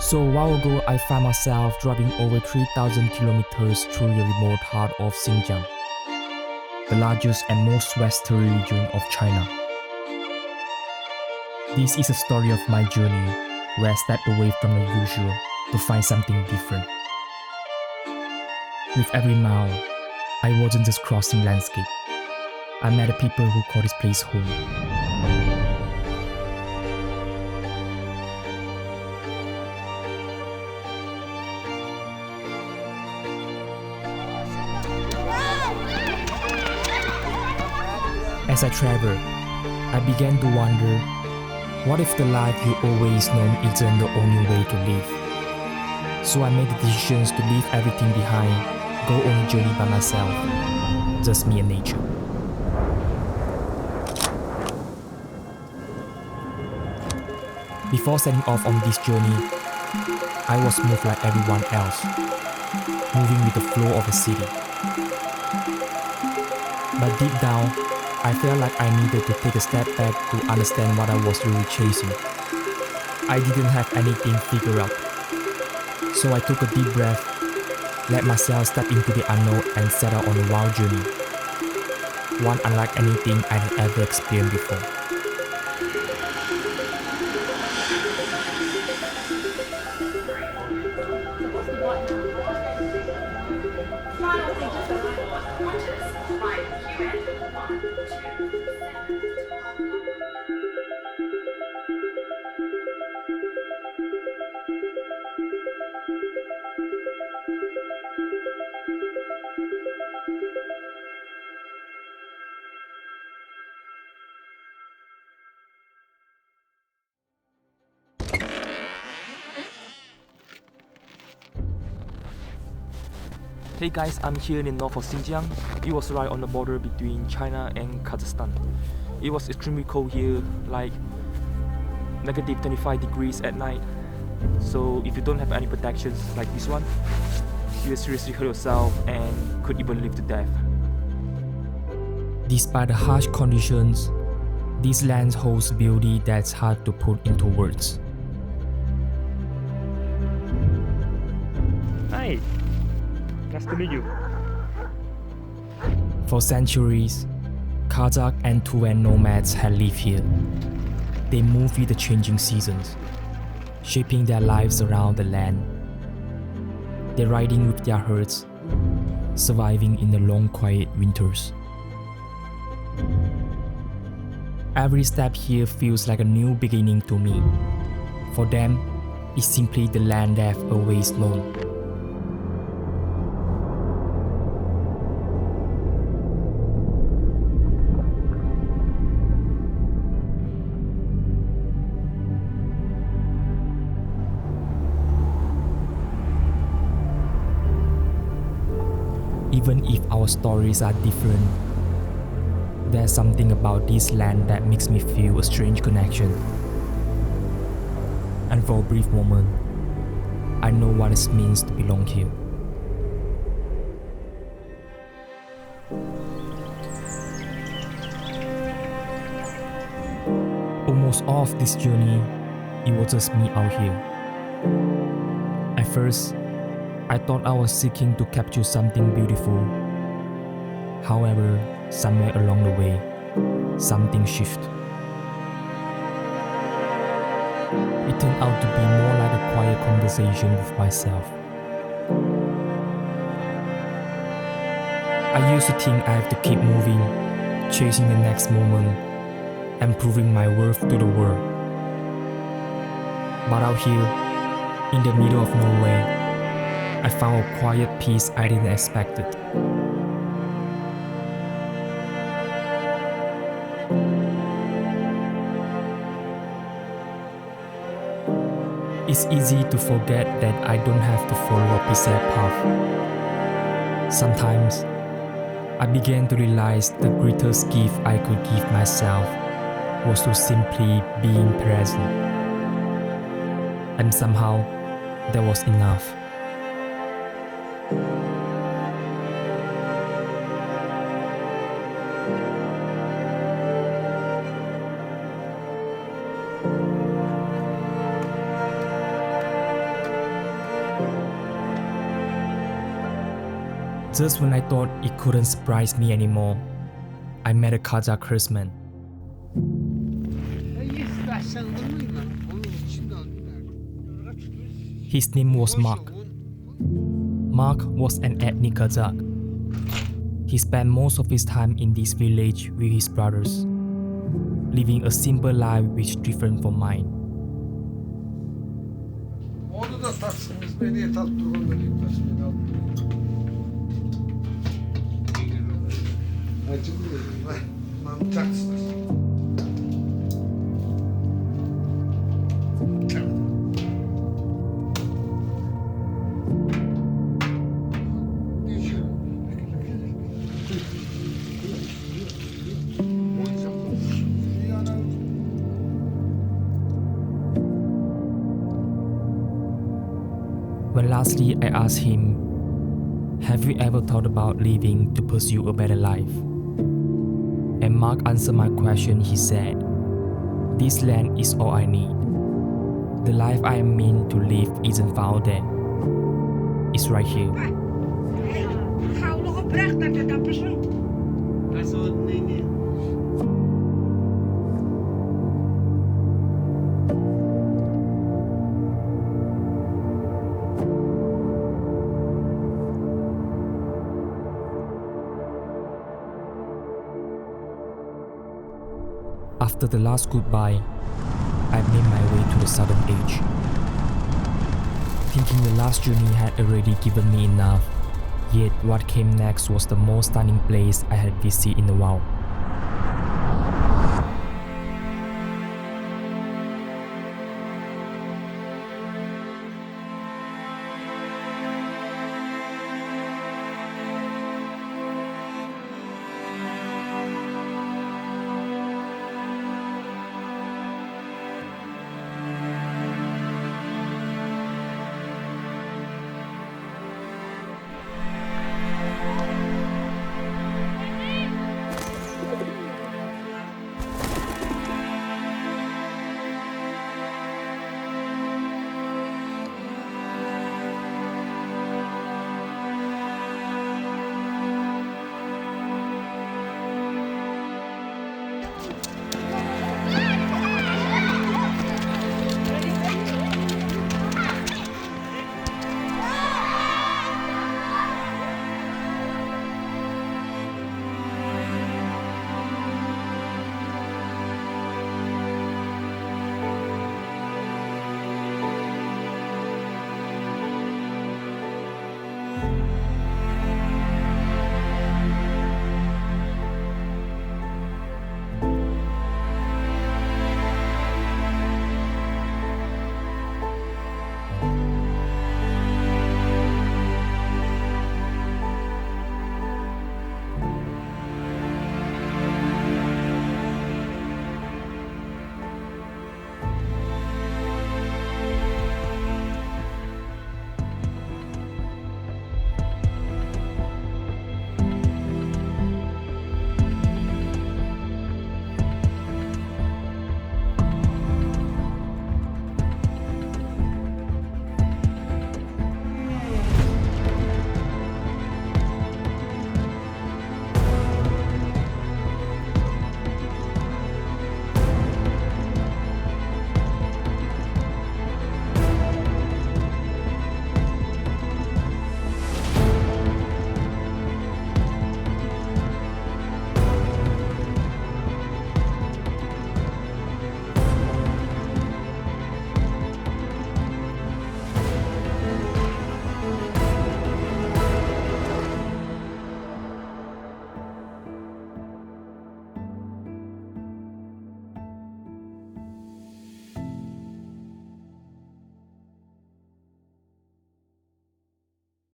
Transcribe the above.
So a while ago, I found myself driving over 3,000 kilometers through the remote heart of Xinjiang, the largest and most westerly region of China. This is a story of my journey, where I stepped away from the usual to find something different. With every mile, I wasn't just crossing landscape. I met the people who call this place home. As I traveled, I began to wonder, what if the life you always known isn't the only way to live? So I made the decisions to leave everything behind, go on a journey by myself, just me and nature. Before setting off on this journey, I was moved like everyone else, moving with the flow of the city. But deep down, I felt like I needed to take a step back to understand what I was really chasing. I didn't have anything figured out. So I took a deep breath, let myself step into the unknown and set out on a wild journey. One unlike anything I had ever experienced before. Hey guys, I'm here in the north of Xinjiang. It was right on the border between China and Kazakhstan. It was extremely cold here, like negative 25 degrees at night. So if you don't have any protections like this one, you will seriously hurt yourself and could even live to death. Despite the harsh conditions, this land holds beauty that's hard to put into words. Hi. Nice to meet you. For centuries, Kazakh and Tuvan nomads had lived here. They moved with the changing seasons, shaping their lives around the land. They're riding with their herds, surviving in the long quiet winters. Every step here feels like a new beginning to me. For them, it's simply the land they've always known. Even if our stories are different, there's something about this land that makes me feel a strange connection. And for a brief moment, I know what it means to belong here. Almost all of this journey, it was just me out here. At first, I thought I was seeking to capture something beautiful. However, somewhere along the way, something shifted. It turned out to be more like a quiet conversation with myself. I used to think I have to keep moving, chasing the next moment, and proving my worth to the world. But out here, in the middle of nowhere, I found a quiet peace I didn't expect it. It's easy to forget that I don't have to follow a preset path. Sometimes, I began to realize the greatest gift I could give myself was to simply being present. And somehow, that was enough. Just when I thought it couldn't surprise me anymore, I met a Kazakh Christman. His name was Mark. Mark was an ethnic Kazakh. He spent most of his time in this village with his brothers, living a simple life which is different from mine. When lastly I asked him, "Have you ever thought about leaving to pursue a better life?" And Mark answered my question. He said, "This land is all I need. The life I am meant to live isn't found there. It's right here." After the last goodbye, I made my way to the southern edge, thinking the last journey had already given me enough. Yet what came next was the most stunning place I had visited in a while.